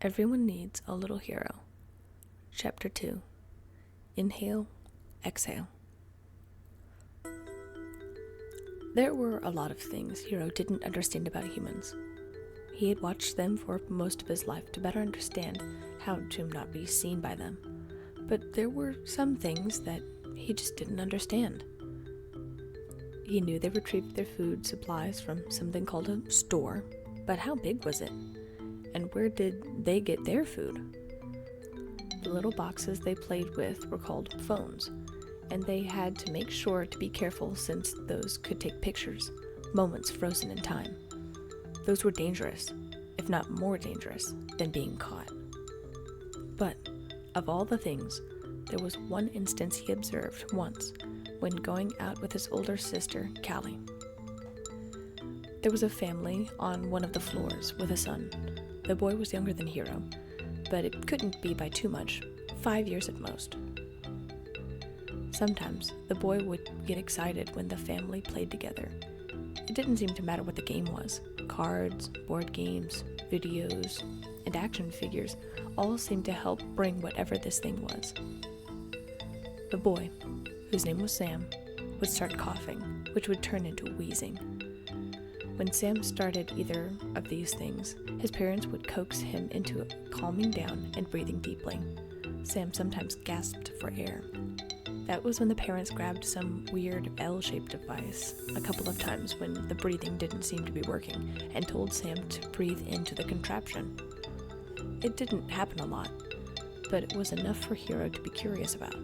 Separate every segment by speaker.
Speaker 1: Everyone needs a little hero. Chapter 2. Inhale, exhale. There were a lot of things Hero didn't understand about humans. He had watched them for most of his life to better understand how to not be seen by them. But there were some things that he just didn't understand. He knew they retrieved their food supplies from something called a store, but how big was it? And where did they get their food? The little boxes they played with were called phones, and they had to make sure to be careful since those could take pictures, moments frozen in time. Those were dangerous, if not more dangerous, than being caught. But, of all the things, there was one instance he observed once when going out with his older sister, Callie. There was a family on one of the floors with a son. The boy was younger than Hero, but it couldn't be by too much, 5 years at most. Sometimes the boy would get excited when the family played together. It didn't seem to matter what the game was. Cards, board games, videos, and action figures all seemed to help bring whatever this thing was. The boy, whose name was Sam, would start coughing, which would turn into wheezing. When Sam started either of these things, his parents would coax him into calming down and breathing deeply. Sam sometimes gasped for air. That was when the parents grabbed some weird L-shaped device a couple of times when the breathing didn't seem to be working and told Sam to breathe into the contraption. It didn't happen a lot, but it was enough for Hero to be curious about.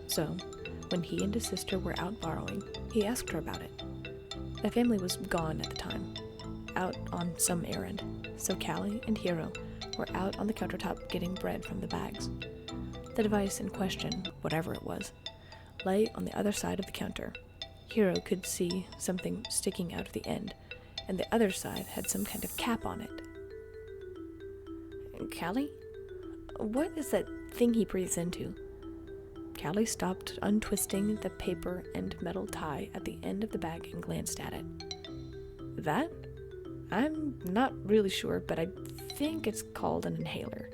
Speaker 1: So, when he and his sister were out borrowing, he asked her about it. The family was gone at the time, out on some errand, so Callie and Hero were out on the countertop getting bread from the bags. The device in question, whatever it was, lay on the other side of the counter. Hero could see something sticking out of the end, and the other side had some kind of cap on it. Callie? What is that thing he breathes into? Callie stopped untwisting the paper and metal tie at the end of the bag and glanced at it. That? I'm not really sure, but I think it's called an inhaler,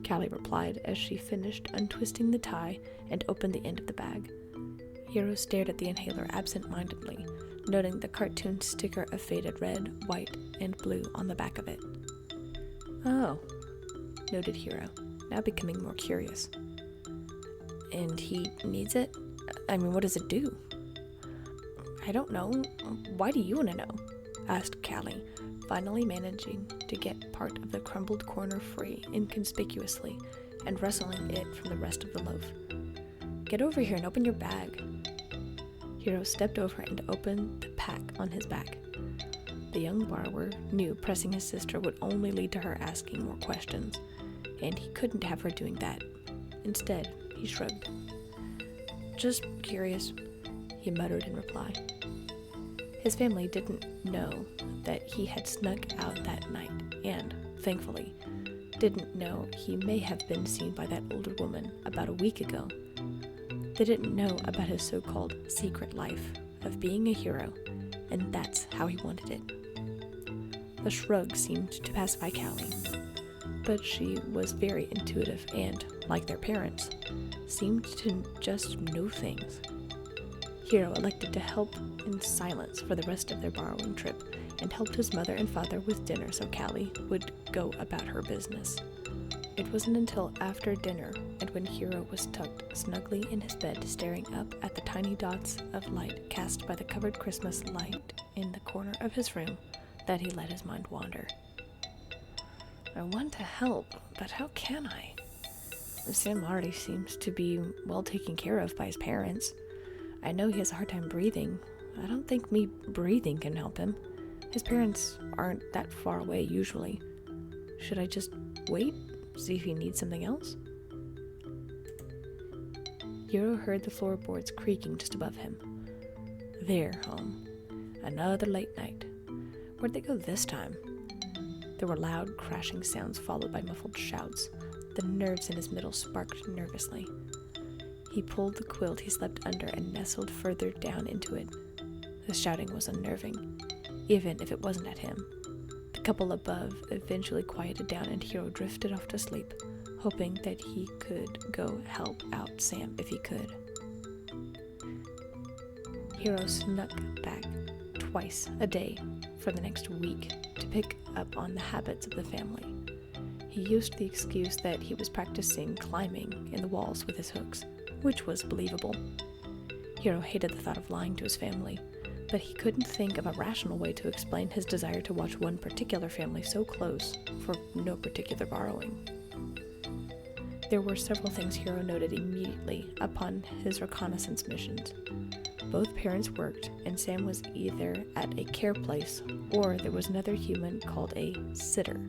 Speaker 1: Callie replied as she finished untwisting the tie and opened the end of the bag. Hero stared at the inhaler absent-mindedly, noting the cartoon sticker of faded red, white, and blue on the back of it. Oh, noted Hero, now becoming more curious. And he needs it? I mean, what does it do? I don't know. Why do you want to know? Asked Callie, finally managing to get part of the crumbled corner free inconspicuously and wrestling it from the rest of the loaf. Get over here and open your bag. Hero stepped over and opened the pack on his back. The young borrower knew pressing his sister would only lead to her asking more questions, and he couldn't have her doing that. Instead, he shrugged. Just curious, he muttered in reply. His family didn't know that he had snuck out that night and, thankfully, didn't know he may have been seen by that older woman about a week ago. They didn't know about his so-called secret life of being a hero, and that's how he wanted it. The shrug seemed to pacify Callie, but she was very intuitive and, like their parents, seemed to just know things. Hero elected to help in silence for the rest of their borrowing trip and helped his mother and father with dinner so Callie would go about her business. It wasn't until after dinner and when Hero was tucked snugly in his bed staring up at the tiny dots of light cast by the covered Christmas light in the corner of his room that he let his mind wander. I want to help, but how can I? Sam already seems to be well taken care of by his parents. I know he has a hard time breathing. I don't think me breathing can help him. His parents aren't that far away usually. Should I just wait? See if he needs something else? Hero heard the floorboards creaking just above him. They're home. Another late night. Where'd they go this time? There were loud, crashing sounds followed by muffled shouts. The nerves in his middle sparked nervously. He pulled the quilt he slept under and nestled further down into it. The shouting was unnerving, even if it wasn't at him. The couple above eventually quieted down and Hero drifted off to sleep, hoping that he could go help out Sam if he could. Hero snuck back twice a day for the next week to pick up on the habits of the family. He used the excuse that he was practicing climbing in the walls with his hooks, which was believable. Hero hated the thought of lying to his family, but he couldn't think of a rational way to explain his desire to watch one particular family so close for no particular borrowing. There were several things Hero noted immediately upon his reconnaissance missions. Both parents worked, and Sam was either at a care place or there was another human called a sitter.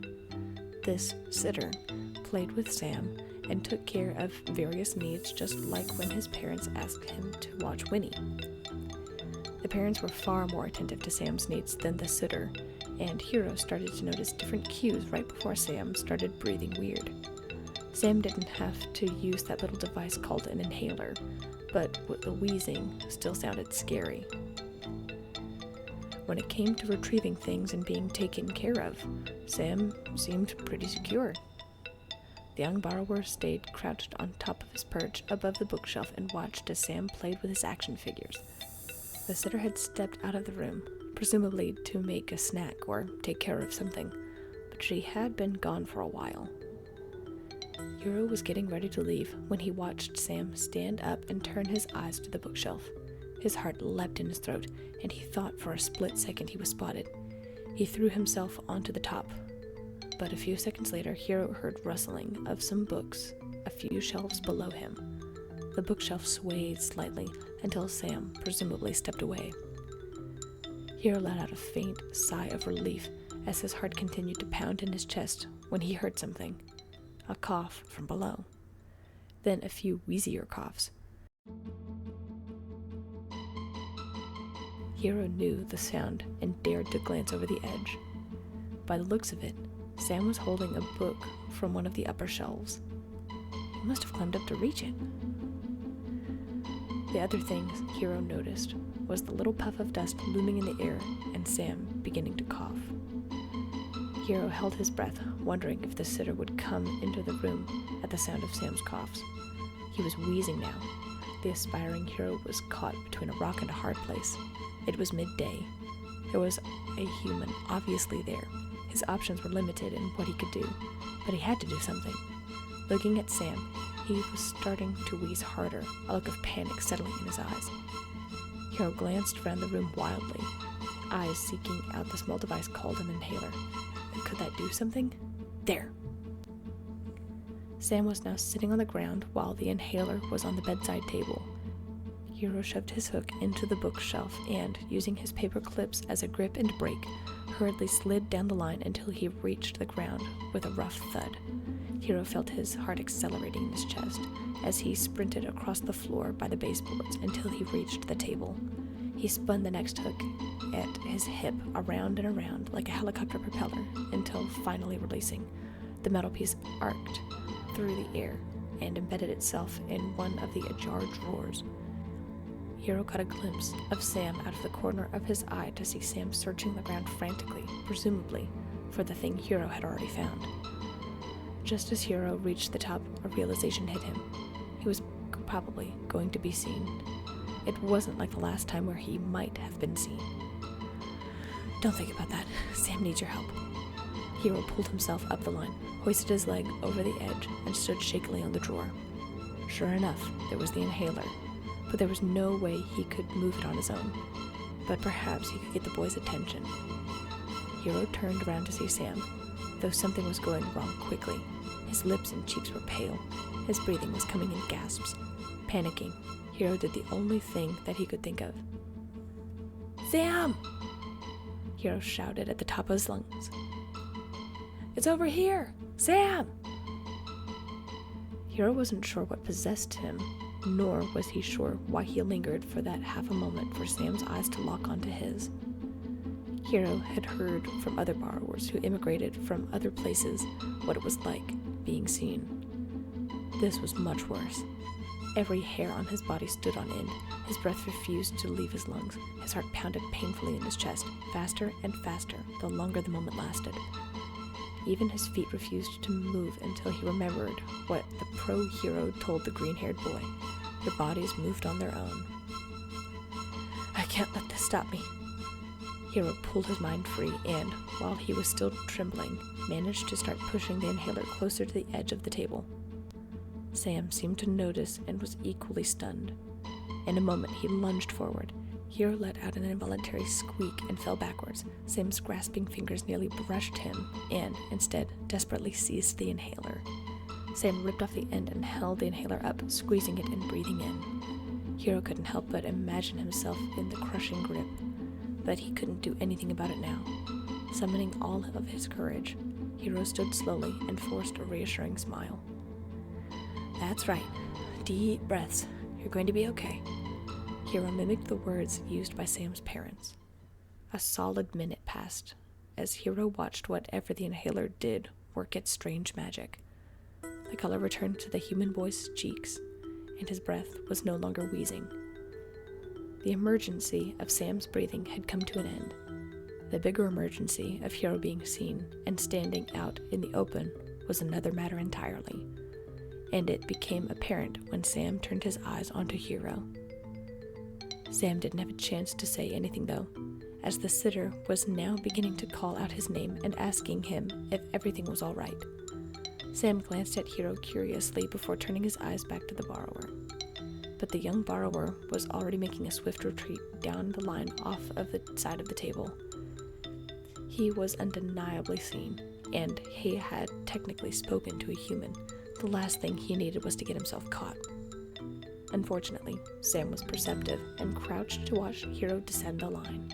Speaker 1: This sitter played with Sam and took care of various needs, just like when his parents asked him to watch Winnie. The parents were far more attentive to Sam's needs than the sitter, and Hero started to notice different cues right before Sam started breathing weird. Sam didn't have to use that little device called an inhaler, but the wheezing still sounded scary. When it came to retrieving things and being taken care of, Sam seemed pretty secure. The young borrower stayed crouched on top of his perch above the bookshelf and watched as Sam played with his action figures. The sitter had stepped out of the room, presumably to make a snack or take care of something, but she had been gone for a while. Hero was getting ready to leave when he watched Sam stand up and turn his eyes to the bookshelf. His heart leapt in his throat, and he thought for a split second he was spotted. He threw himself onto the top, but a few seconds later, Hero heard rustling of some books a few shelves below him. The bookshelf swayed slightly until Sam presumably stepped away. Hero let out a faint sigh of relief as his heart continued to pound in his chest when he heard something. A cough from below. Then a few wheezier coughs. Hero knew the sound and dared to glance over the edge. By the looks of it, Sam was holding a book from one of the upper shelves. He must have climbed up to reach it. The other thing Hero noticed was the little puff of dust looming in the air and Sam beginning to cough. Hero held his breath, wondering if the sitter would come into the room at the sound of Sam's coughs. He was wheezing now. The aspiring hero was caught between a rock and a hard place. It was midday. There was a human obviously there. His options were limited in what he could do, but he had to do something. Looking at Sam, he was starting to wheeze harder, a look of panic settling in his eyes. Hero glanced around the room wildly, eyes seeking out the small device called an inhaler. Could that do something? There! Sam was now sitting on the ground while the inhaler was on the bedside table. Hero shoved his hook into the bookshelf and, using his paper clips as a grip and brake, hurriedly slid down the line until he reached the ground with a rough thud. Hero felt his heart accelerating in his chest as he sprinted across the floor by the baseboards until he reached the table. He spun the next hook at his hip around and around like a helicopter propeller until finally releasing. The metal piece arced through the air and embedded itself in one of the ajar drawers. Hero caught a glimpse of Sam out of the corner of his eye to see Sam searching the ground frantically, presumably for the thing Hero had already found. Just as Hero reached the top, a realization hit him. He was probably going to be seen. It wasn't like the last time where he might have been seen. Don't think about that. Sam needs your help. Hero pulled himself up the line, hoisted his leg over the edge, and stood shakily on the drawer. Sure enough, there was the inhaler, but there was no way he could move it on his own. But perhaps he could get the boy's attention. Hero turned around to see Sam, though something was going wrong quickly. His lips and cheeks were pale. His breathing was coming in gasps. Panicking, Hero did the only thing that he could think of. "Sam!" Hero shouted at the top of his lungs. "It's over here! Sam!" Hero wasn't sure what possessed him, nor was he sure why he lingered for that half a moment for Sam's eyes to lock onto his. Hero had heard from other borrowers who immigrated from other places what it was like being seen. This was much worse. Every hair on his body stood on end. His breath refused to leave his lungs. His heart pounded painfully in his chest, faster and faster, the longer the moment lasted. Even his feet refused to move until he remembered what the pro-hero told the green-haired boy. Their bodies moved on their own. I can't let this stop me. Hero pulled his mind free and, while he was still trembling, managed to start pushing the inhaler closer to the edge of the table. Sam seemed to notice and was equally stunned. In a moment, he lunged forward. Hero let out an involuntary squeak and fell backwards. Sam's grasping fingers nearly brushed him and, instead, desperately seized the inhaler. Sam ripped off the end and held the inhaler up, squeezing it and breathing in. Hero couldn't help but imagine himself in the crushing grip, but he couldn't do anything about it now. Summoning all of his courage, Hero stood slowly and forced a reassuring smile. That's right. Deep breaths. You're going to be okay. Hero mimicked the words used by Sam's parents. A solid minute passed as Hero watched whatever the inhaler did work its strange magic. The color returned to the human boy's cheeks, and his breath was no longer wheezing. The emergency of Sam's breathing had come to an end. The bigger emergency of Hero being seen and standing out in the open was another matter entirely, and it became apparent when Sam turned his eyes onto Hero. Sam didn't have a chance to say anything though, as the sitter was now beginning to call out his name and asking him if everything was all right. Sam glanced at Hero curiously before turning his eyes back to the borrower. But the young borrower was already making a swift retreat down the line off of the side of the table. He was undeniably seen, and he had technically spoken to a human. The last thing he needed was to get himself caught. Unfortunately, Sam was perceptive and crouched to watch Hero descend the line.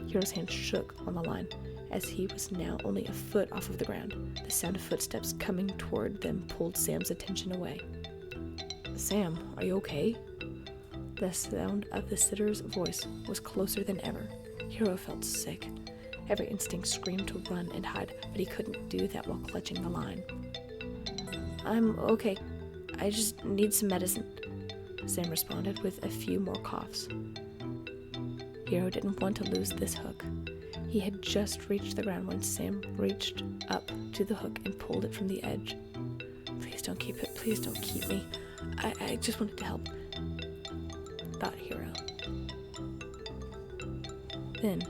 Speaker 1: Hero's hand shook on the line, as he was now only a foot off of the ground. The sound of footsteps coming toward them pulled Sam's attention away. Sam, are you okay? The sound of the sitter's voice was closer than ever. Hero felt sick. Every instinct screamed to run and hide, but he couldn't do that while clutching the line. I'm okay. I just need some medicine, Sam responded with a few more coughs. Hero didn't want to lose this hook. He had just reached the ground when Sam reached up to the hook and pulled it from the edge. Please don't keep it. Please don't keep me. I just wanted to help, thought Hero. Then,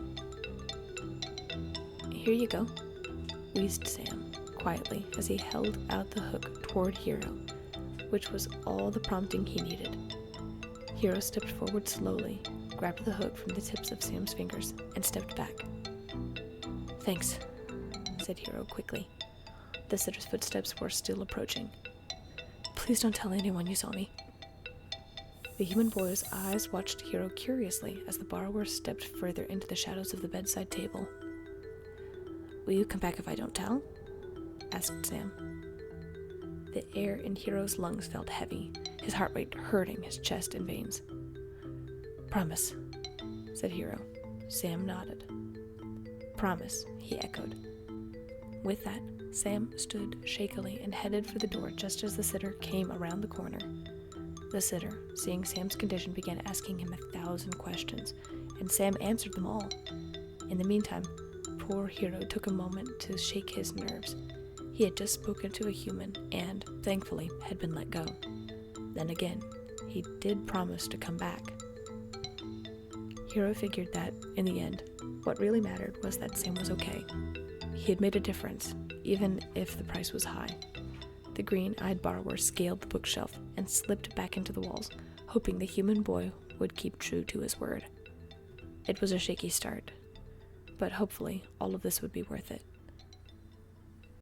Speaker 1: here you go, wheezed Sam quietly as he held out the hook toward Hero, which was all the prompting he needed. Hero stepped forward slowly, grabbed the hook from the tips of Sam's fingers, and stepped back. Thanks, said Hero quickly. The sitter's footsteps were still approaching. Please don't tell anyone you saw me. The human boy's eyes watched Hero curiously as the borrower stepped further into the shadows of the bedside table. Will you come back if I don't tell? Asked Sam. The air in Hero's lungs felt heavy, his heart rate hurting his chest and veins. Promise, said Hero. Sam nodded. Promise, he echoed. With that, Sam stood shakily and headed for the door just as the sitter came around the corner. The sitter, seeing Sam's condition, began asking him 1,000 questions, and Sam answered them all. In the meantime, poor Hero took a moment to shake his nerves. He had just spoken to a human and, thankfully, had been let go. Then again, he did promise to come back. Hero figured that, in the end, what really mattered was that Sam was okay. He had made a difference, even if the price was high. The green-eyed borrower scaled the bookshelf and slipped back into the walls, hoping the human boy would keep true to his word. It was a shaky start, but hopefully all of this would be worth it.